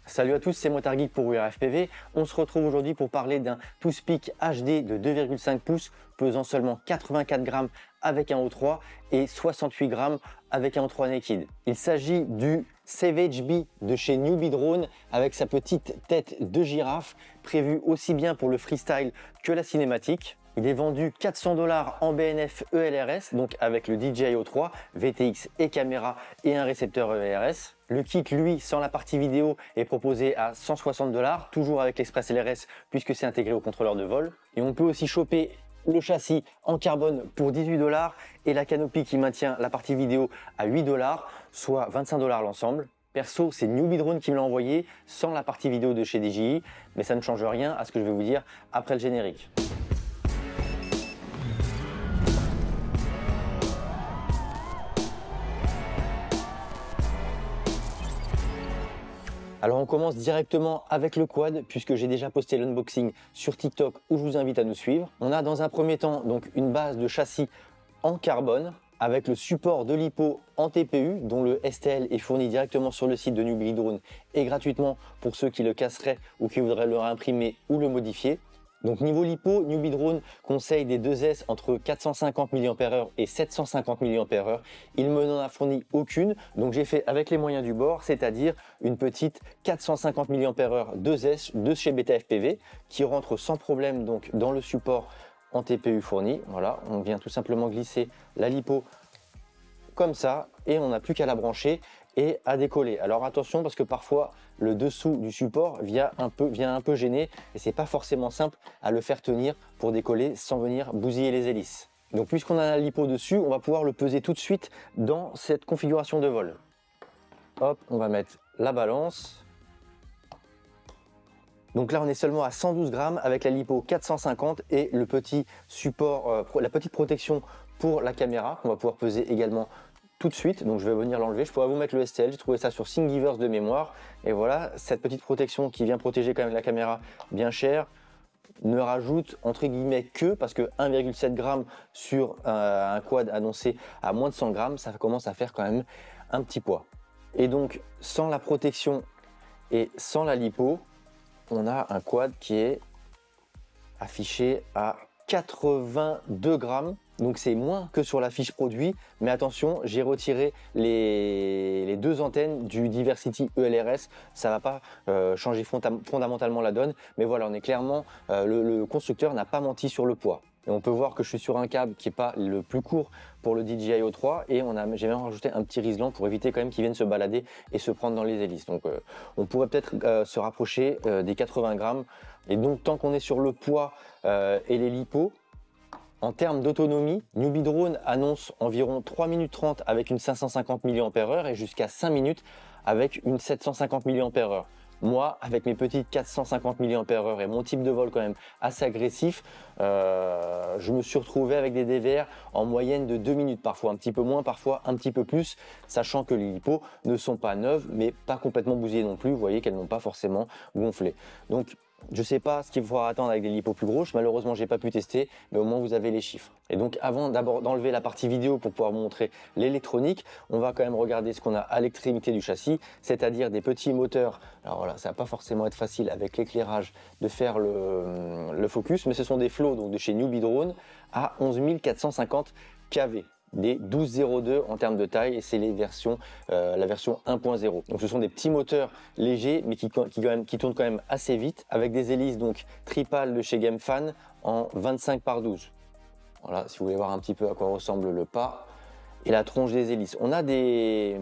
Salut à tous, c'est Motard Geek pour URFPV. On se retrouve aujourd'hui pour parler d'un Toothpick HD de 2,5 pouces pesant seulement 84 grammes avec un O3 et 68 grammes avec un O3 Naked. Il s'agit du Savage Bee de chez Newbie Drone avec sa petite tête de girafe prévue aussi bien pour le freestyle que la cinématique. Il est vendu 400 $ en BNF ELRS, donc avec le DJI O3, VTX et caméra et un récepteur ELRS. Le kit, lui, sans la partie vidéo, est proposé à 160 $, toujours avec l'Express LRS puisque c'est intégré au contrôleur de vol. Et on peut aussi choper le châssis en carbone pour 18 $ et la canopie qui maintient la partie vidéo à 8 $, soit 25 $ l'ensemble. Perso, c'est Newbie Drone qui me l'a envoyé sans la partie vidéo de chez DJI, mais ça ne change rien à ce que je vais vous dire après le générique. Alors on commence directement avec le quad puisque j'ai déjà posté l'unboxing sur TikTok où je vous invite à nous suivre. On a dans un premier temps donc une base de châssis en carbone avec le support de lipo en TPU dont le STL est fourni directement sur le site de Newbie Drone et gratuitement pour ceux qui le casseraient ou qui voudraient le réimprimer ou le modifier. Donc niveau lipo, Newbie Drone conseille des 2S entre 450 mAh et 750 mAh. Il me n'en a fourni aucune, donc j'ai fait avec les moyens du bord, c'est-à-dire une petite 450 mAh 2S de chez BTFPV qui rentre sans problème donc dans le support en TPU fourni. Voilà, on vient tout simplement glisser la lipo comme ça et on n'a plus qu'à la brancher et à décoller. Alors attention parce que parfois le dessous du support vient un peu gêner et c'est pas forcément simple à le faire tenir pour décoller sans venir bousiller les hélices. Donc puisqu'on a la lipo dessus, on va pouvoir le peser tout de suite dans cette configuration de vol. Hop, on va mettre la balance. Donc là on est seulement à 112 grammes avec la lipo 450 et le petit support, la petite protection pour la caméra qu'on va pouvoir peser également tout de suite. Donc je vais venir l'enlever, je pourrais vous mettre le STL, j'ai trouvé ça sur Thingiverse de mémoire et voilà, cette petite protection qui vient protéger quand même la caméra bien chère ne rajoute entre guillemets que, parce que 1,7 g sur un quad annoncé à moins de 100 grammes, ça commence à faire quand même un petit poids. Et donc sans la protection et sans la lipo, on a un quad qui est affiché à 82 grammes. Donc c'est moins que sur la fiche produit, mais attention, j'ai retiré les deux antennes du Diversity ELRS, ça va pas changer fondamentalement la donne, mais voilà, on est clairement, le constructeur n'a pas menti sur le poids. Et on peut voir que je suis sur un câble qui n'est pas le plus court pour le DJI O3 et j'ai même rajouté un petit riselant pour éviter quand même qu'il vienne se balader et se prendre dans les hélices. Donc on pourrait peut-être se rapprocher des 80 grammes. Et donc tant qu'on est sur le poids et les lipos, en termes d'autonomie, Newbie Drone annonce environ 3 minutes 30 avec une 550 mAh et jusqu'à 5 minutes avec une 750 mAh. Moi, avec mes petites 450 mAh et mon type de vol quand même assez agressif, je me suis retrouvé avec des DVR en moyenne de 2 minutes, parfois un petit peu moins, parfois un petit peu plus, sachant que les lipos ne sont pas neuves, mais pas complètement bousillées non plus. Vous voyez qu'elles n'ont pas forcément gonflé. Donc, je ne sais pas ce qu'il faudra attendre avec des lipos plus grosses, malheureusement j'ai pas pu tester, mais au moins vous avez les chiffres. Et donc avant d'abord d'enlever la partie vidéo pour pouvoir vous montrer l'électronique, on va quand même regarder ce qu'on a à l'extrémité du châssis, c'est-à-dire des petits moteurs. Alors voilà, ça va pas forcément être facile avec l'éclairage de faire le focus, mais ce sont des flots donc de chez Newbie Drone à 11 450 kV. Des 12,02 en termes de taille et c'est la version 1.0. Donc ce sont des petits moteurs légers mais qui tournent quand même assez vite avec des hélices donc tripales de chez GameFan en 25 par 12. Voilà, si vous voulez voir un petit peu à quoi ressemble le pas. et la tronche des hélices. On a des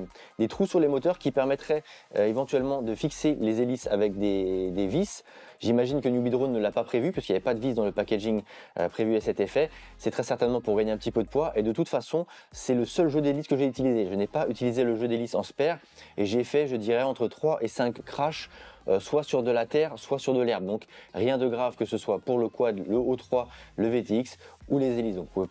trous sur les moteurs qui permettraient éventuellement de fixer les hélices avec des vis. J'imagine que Newbie Drone ne l'a pas prévu puisqu'il n'y avait pas de vis dans le packaging prévu à cet effet. C'est très certainement pour gagner un petit peu de poids et de toute façon c'est le seul jeu d'hélice que j'ai utilisé. Je n'ai pas utilisé le jeu d'hélice en spare et j'ai fait, je dirais, entre 3 et 5 crashs soit sur de la terre, soit sur de l'herbe. Donc rien de grave que ce soit pour le quad, le O3, le VTX ou les hélices. Donc, vous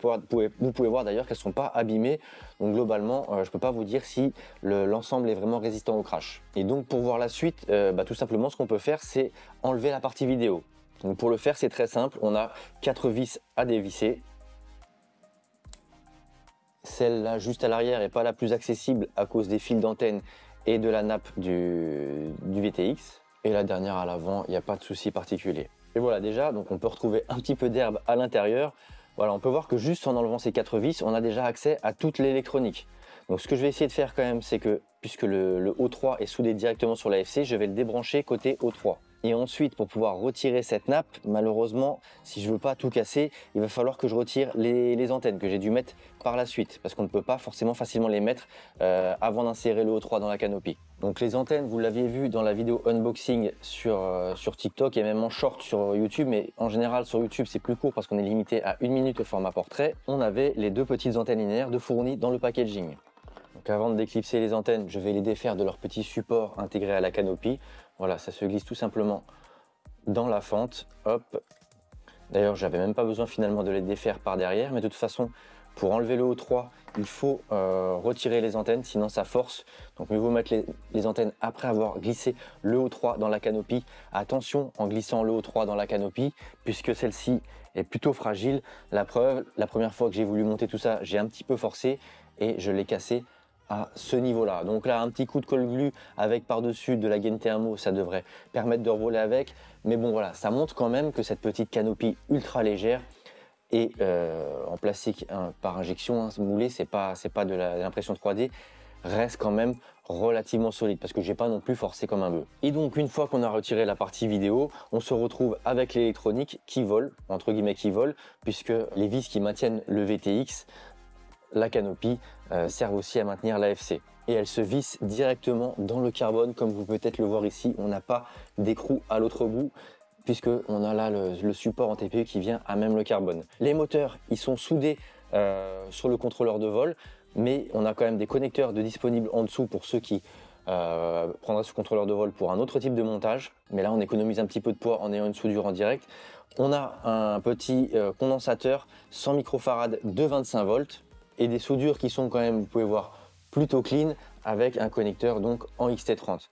pouvez voir d'ailleurs qu'elles ne sont pas abîmées. Donc globalement, je ne peux pas vous dire si l'ensemble est vraiment résistant au crash. Et donc pour voir la suite, tout simplement ce qu'on peut faire, c'est enlever la partie vidéo. Donc pour le faire, c'est très simple. On a 4 vis à dévisser. Celle-là juste à l'arrière n'est pas la plus accessible à cause des fils d'antenne et de la nappe du VTX. Et la dernière à l'avant, il n'y a pas de souci particulier. Et voilà, déjà, donc on peut retrouver un petit peu d'herbe à l'intérieur. Voilà, on peut voir que juste en enlevant ces 4 vis, on a déjà accès à toute l'électronique. Donc ce que je vais essayer de faire quand même, c'est que puisque le O3 est soudé directement sur l'AFC, je vais le débrancher côté O3. Et ensuite, pour pouvoir retirer cette nappe, malheureusement, si je ne veux pas tout casser, il va falloir que je retire les antennes que j'ai dû mettre par la suite, parce qu'on ne peut pas forcément facilement les mettre avant d'insérer le O3 dans la canopie. Donc les antennes, vous l'aviez vu dans la vidéo unboxing sur TikTok et même en short sur YouTube, mais en général sur YouTube c'est plus court parce qu'on est limité à 1 minute au format portrait. On avait les 2 petites antennes linéaires de fournies dans le packaging. Donc avant de déclipser les antennes, je vais les défaire de leur petit support intégré à la canopie. Voilà, ça se glisse tout simplement dans la fente. Hop. D'ailleurs, j'avais même pas besoin finalement de les défaire par derrière, mais de toute façon, pour enlever le O3, il faut retirer les antennes, sinon ça force. Donc mieux vaut mettre les antennes après avoir glissé le O3 dans la canopie. Attention en glissant le O3 dans la canopie, puisque celle-ci est plutôt fragile. La preuve, la première fois que j'ai voulu monter tout ça, j'ai un petit peu forcé et je l'ai cassé à ce niveau-là. Donc là, un petit coup de colle glue avec par-dessus de la gaine thermo, ça devrait permettre de revoler avec. Mais bon voilà, ça montre quand même que cette petite canopie ultra légère et en plastique par injection, moulé, c'est pas de l'impression 3D, reste quand même relativement solide parce que j'ai pas non plus forcé comme un bœuf. Et donc une fois qu'on a retiré la partie vidéo, on se retrouve avec l'électronique qui vole, entre guillemets qui vole, puisque les vis qui maintiennent le VTX, la canopie, servent aussi à maintenir l'AFC. Et elle se visse directement dans le carbone, comme vous pouvez peut-être le voir ici. On n'a pas d'écrou à l'autre bout, puisqu'on a là le support en TPU qui vient à même le carbone. Les moteurs, ils sont soudés sur le contrôleur de vol, mais on a quand même des connecteurs de disponibles en dessous pour ceux qui prendraient ce contrôleur de vol pour un autre type de montage. Mais là, on économise un petit peu de poids en ayant une soudure en direct. On a un petit condensateur 100 microfarad de 25 volts et des soudures qui sont quand même, vous pouvez voir, plutôt clean avec un connecteur donc en XT30.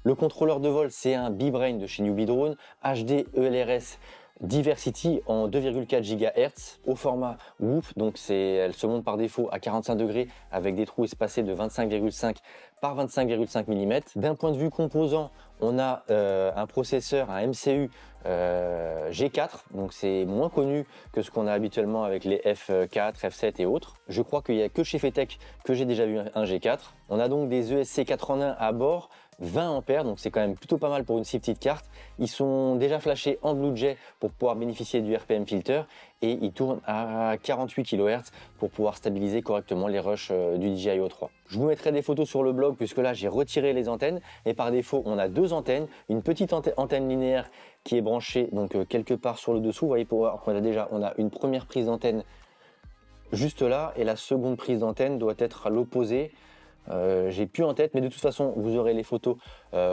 Le contrôleur de vol, c'est un B-Brain de chez Newbie Drone, HD ELRS Diversity en 2,4 GHz au format Whoop, donc elle se monte par défaut à 45 degrés avec des trous espacés de 25,5 par 25,5 mm. D'un point de vue composant, on a un processeur, un MCU G4, donc c'est moins connu que ce qu'on a habituellement avec les F4, F7 et autres. Je crois qu'il n'y a que chez Fetech que j'ai déjà vu un G4. On a donc des ESC 4 en 1 à bord, 20 ampères, donc c'est quand même plutôt pas mal pour une si petite carte. Ils sont déjà flashés en BlueJay pour pouvoir bénéficier du RPM filter et ils tournent à 48 kHz pour pouvoir stabiliser correctement les rushs du DJI O3. Je vous mettrai des photos sur le blog puisque là j'ai retiré les antennes et par défaut on a 2 antennes, une petite antenne linéaire qui est branchée donc quelque part sur le dessous. Vous voyez, pour voir qu'on on a une première prise d'antenne juste là et la seconde prise d'antenne doit être à l'opposé. J'ai plus en tête, mais de toute façon vous aurez les photos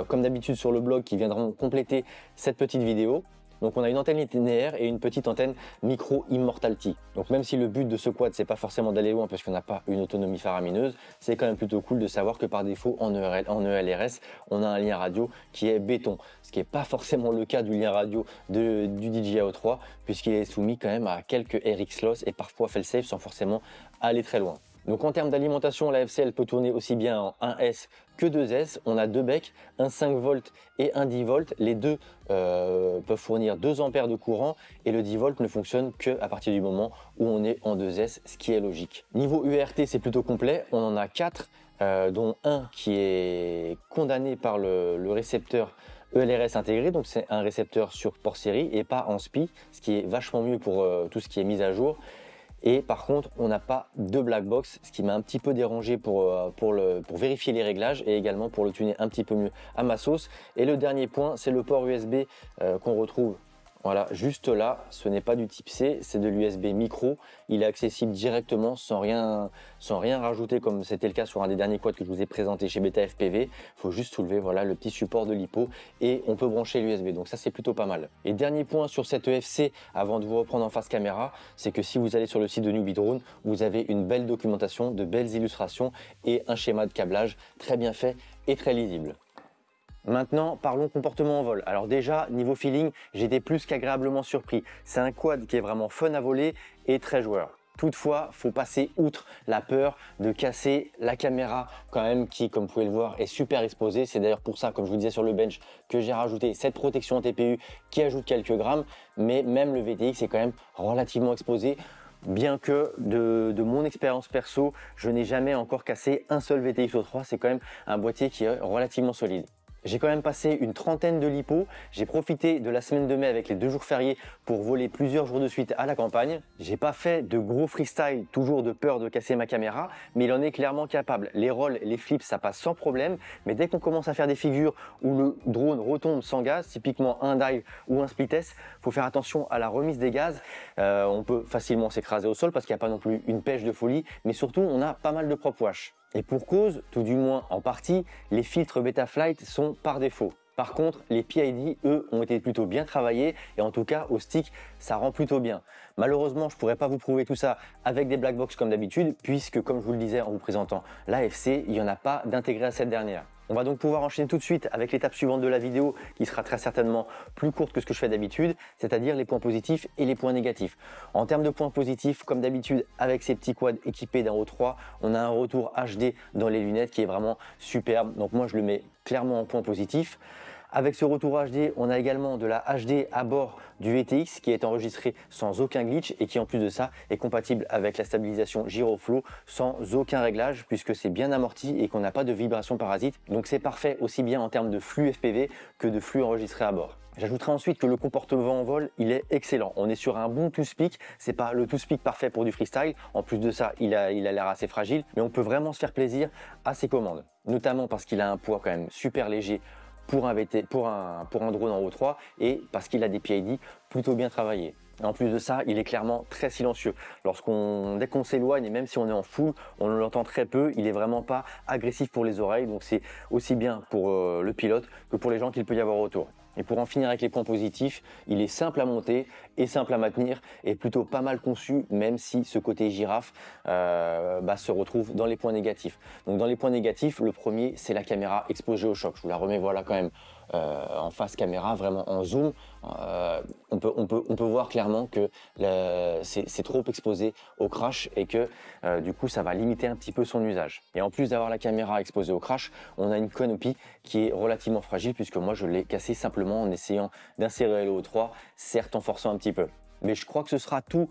comme d'habitude sur le blog qui viendront compléter cette petite vidéo. Donc on a une antenne linéaire et une petite antenne micro Immortality. Donc même si le but de ce quad c'est pas forcément d'aller loin parce qu'on n'a pas une autonomie faramineuse, c'est quand même plutôt cool de savoir que par défaut en ELRS on a un lien radio qui est béton, ce qui n'est pas forcément le cas du lien radio du DJI O3 puisqu'il est soumis quand même à quelques RX loss et parfois fail-safe sans forcément aller très loin. Donc en termes d'alimentation, la FC elle peut tourner aussi bien en 1S que 2S. On a 2 becs, un 5 volts et un 10 volts. Les deux peuvent fournir 2 ampères de courant et le 10 volts ne fonctionne qu'à partir du moment où on est en 2S, ce qui est logique. Niveau URT, c'est plutôt complet. On en a 4, dont un qui est condamné par le récepteur ELRS intégré, donc c'est un récepteur sur port série et pas en SPI, ce qui est vachement mieux pour tout ce qui est mise à jour. Et par contre, on n'a pas de black box, ce qui m'a un petit peu dérangé pour vérifier les réglages et également pour le tuner un petit peu mieux à ma sauce. Et le dernier point, c'est le port USB qu'on retrouve. Voilà, juste là, ce n'est pas du type C, c'est de l'USB micro. Il est accessible directement sans rien rajouter comme c'était le cas sur un des derniers quads que je vous ai présenté chez Beta FPV. Il faut juste soulever voilà, le petit support de LiPo et on peut brancher l'USB. Donc ça, c'est plutôt pas mal. Et dernier point sur cette EFC, avant de vous reprendre en face caméra, c'est que si vous allez sur le site de Newbie Drone, vous avez une belle documentation, de belles illustrations et un schéma de câblage très bien fait et très lisible. Maintenant, parlons comportement en vol. Alors déjà, niveau feeling, j'étais plus qu'agréablement surpris. C'est un quad qui est vraiment fun à voler et très joueur. Toutefois, faut passer outre la peur de casser la caméra quand même qui, comme vous pouvez le voir, est super exposée. C'est d'ailleurs pour ça, comme je vous disais sur le bench, que j'ai rajouté cette protection TPU qui ajoute quelques grammes. Mais même le VTX est quand même relativement exposé. Bien que de mon expérience perso, je n'ai jamais encore cassé un seul VTX O3. C'est quand même un boîtier qui est relativement solide. J'ai quand même passé une trentaine de LiPo. J'ai profité de la semaine de mai avec les 2 jours fériés pour voler plusieurs jours de suite à la campagne. J'ai pas fait de gros freestyle, toujours de peur de casser ma caméra, mais il en est clairement capable. Les rolls, les flips, ça passe sans problème, mais dès qu'on commence à faire des figures où le drone retombe sans gaz, typiquement un dive ou un split test, faut faire attention à la remise des gaz. On peut facilement s'écraser au sol parce qu'il n'y a pas non plus une pêche de folie, mais surtout on a pas mal de prop wash. Et pour cause, tout du moins en partie, les filtres Betaflight sont par défaut. Par contre, les PID, eux, ont été plutôt bien travaillés et en tout cas, au stick, ça rend plutôt bien. Malheureusement, je ne pourrais pas vous prouver tout ça avec des black box comme d'habitude, puisque comme je vous le disais en vous présentant l'AFC, il n'y en a pas d'intégré à cette dernière. On va donc pouvoir enchaîner tout de suite avec l'étape suivante de la vidéo qui sera très certainement plus courte que ce que je fais d'habitude, c'est-à-dire les points positifs et les points négatifs. En termes de points positifs, comme d'habitude avec ces petits quads équipés d'un O3, on a un retour HD dans les lunettes qui est vraiment superbe. Donc moi je le mets clairement en point positif. Avec ce retour HD, on a également de la HD à bord du VTX qui est enregistré sans aucun glitch et qui en plus de ça est compatible avec la stabilisation Gyroflow sans aucun réglage puisque c'est bien amorti et qu'on n'a pas de vibration parasite. Donc c'est parfait aussi bien en termes de flux FPV que de flux enregistré à bord. J'ajouterai ensuite que le comportement en vol, il est excellent. On est sur un bon two-speak, c'est pas le two-speak parfait pour du freestyle. En plus de ça, il a l'air assez fragile, mais on peut vraiment se faire plaisir à ses commandes. Notamment parce qu'il a un poids quand même super léger pour un drone en O3 et parce qu'il a des PID plutôt bien travaillés. En plus de ça, il est clairement très silencieux. Dès qu'on s'éloigne et même si on est en full, on l'entend très peu. Il est vraiment pas agressif pour les oreilles, donc c'est aussi bien pour le pilote que pour les gens qu'il peut y avoir autour. Et pour en finir avec les points positifs, il est simple à monter et simple à maintenir et plutôt pas mal conçu, même si ce côté girafe se retrouve dans les points négatifs. Donc dans les points négatifs, le premier c'est la caméra exposée au choc. Je vous la remets voilà quand même en face caméra, vraiment en zoom. On peut voir clairement que c'est trop exposé au crash et que du coup ça va limiter un petit peu son usage. Et en plus d'avoir la caméra exposée au crash, on a une canopy qui est relativement fragile puisque moi je l'ai cassée simplement en essayant d'insérer le O3, certes en forçant un petit peu. Mais je crois que ce sera tout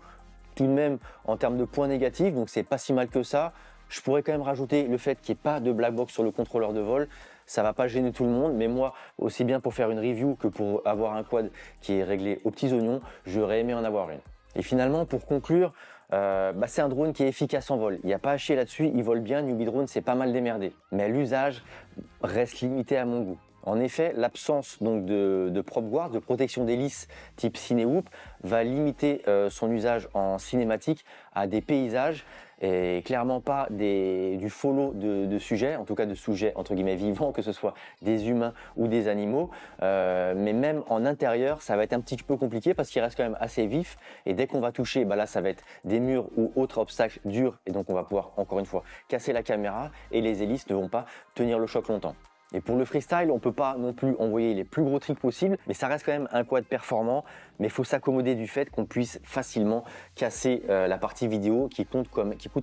de même en termes de points négatifs, donc c'est pas si mal que ça. Je pourrais quand même rajouter le fait qu'il n'y ait pas de black box sur le contrôleur de vol. Ça va pas gêner tout le monde, mais moi, aussi bien pour faire une review que pour avoir un quad qui est réglé aux petits oignons, j'aurais aimé en avoir une. Et finalement, pour conclure, c'est un drone qui est efficace en vol. Il n'y a pas à chier là-dessus, il vole bien, Newbie Drone c'est pas mal démerdé. Mais l'usage reste limité à mon goût. En effet, l'absence donc de prop guard, de protection d'hélice type Cinewoop, va limiter son usage en cinématique à des paysages et clairement pas du follow de sujets, en tout cas de sujets entre guillemets vivants, que ce soit des humains ou des animaux. Mais même en intérieur, ça va être un petit peu compliqué parce qu'il reste quand même assez vif et dès qu'on va toucher, là ça va être des murs ou autres obstacles durs et donc on va pouvoir encore une fois casser la caméra et les hélices ne vont pas tenir le choc longtemps. Et pour le freestyle, on ne peut pas non plus envoyer les plus gros tricks possibles, mais ça reste quand même un quad performant. Mais il faut s'accommoder du fait qu'on puisse facilement casser la partie vidéo qui coûte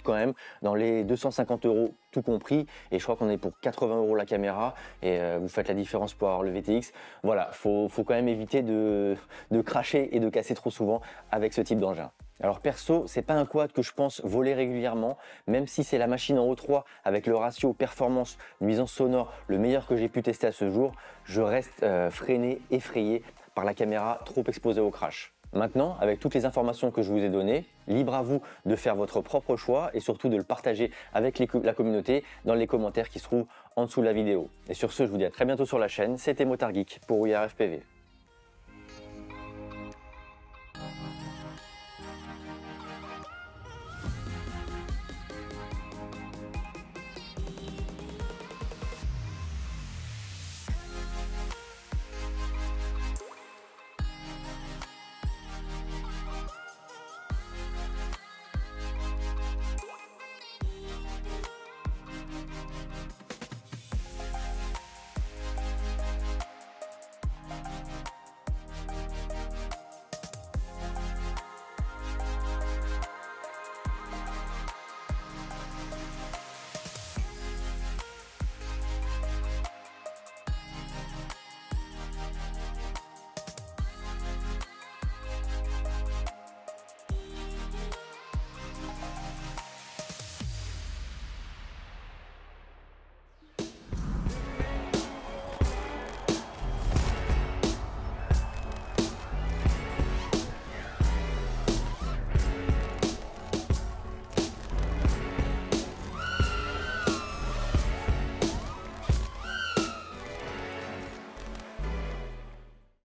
quand même dans les 250 € tout compris. Et je crois qu'on est pour 80 € la caméra et vous faites la différence pour avoir le VTX. Voilà, faut quand même éviter de cracher et de casser trop souvent avec ce type d'engin. Alors perso, c'est pas un quad que je pense voler régulièrement, même si c'est la machine en O3 avec le ratio performance nuisance sonore le meilleur que j'ai pu tester à ce jour, je reste freiné, effrayé par la caméra trop exposée au crash. Maintenant, avec toutes les informations que je vous ai données, libre à vous de faire votre propre choix et surtout de le partager avec la communauté dans les commentaires qui se trouvent en dessous de la vidéo. Et sur ce, je vous dis à très bientôt sur la chaîne. C'était Motard Geek pour WeAreFPV.